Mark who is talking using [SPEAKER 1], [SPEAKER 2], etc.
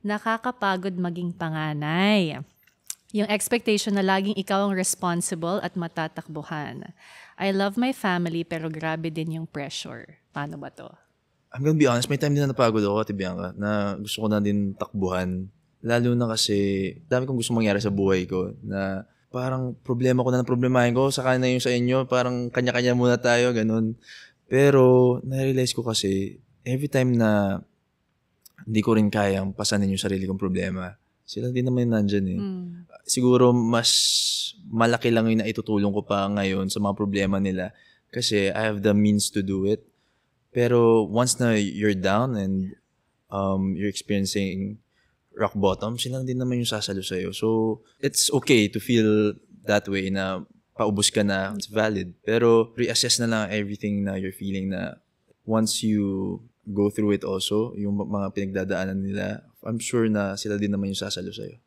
[SPEAKER 1] Nakakapagod maging panganay. Yung expectation na laging ikaw ang responsible at matatakbuhan. I love my family pero grabe din yung pressure. Paano ba to?
[SPEAKER 2] I'm gonna be honest, may time din na napagod ako, Ate Bianca, na gusto ko na din takbuhan. Lalo na kasi, dami kong gusto mangyari sa buhay ko na parang problema ko na problemahin ko, saka na yung sa inyo, parang kanya-kanya muna tayo, ganun. Pero, na-realize ko kasi, every time na hindi ko rin kayang pasanin yung sarili kong problema, sila din naman yung nandyan eh. Siguro, mas malaki lang yung naitutulong ko pa ngayon sa mga problema nila kasi I have the means to do it. Pero once na you're down and you're experiencing rock bottom, sila din naman yung sasalo sa'yo. So, it's okay to feel that way na paubos ka na. It's valid. Pero reassess na lang everything na you're feeling na once you go through it also, yung mga pinagdadaanan nila, I'm sure na sila din naman yung sasalo sa'yo.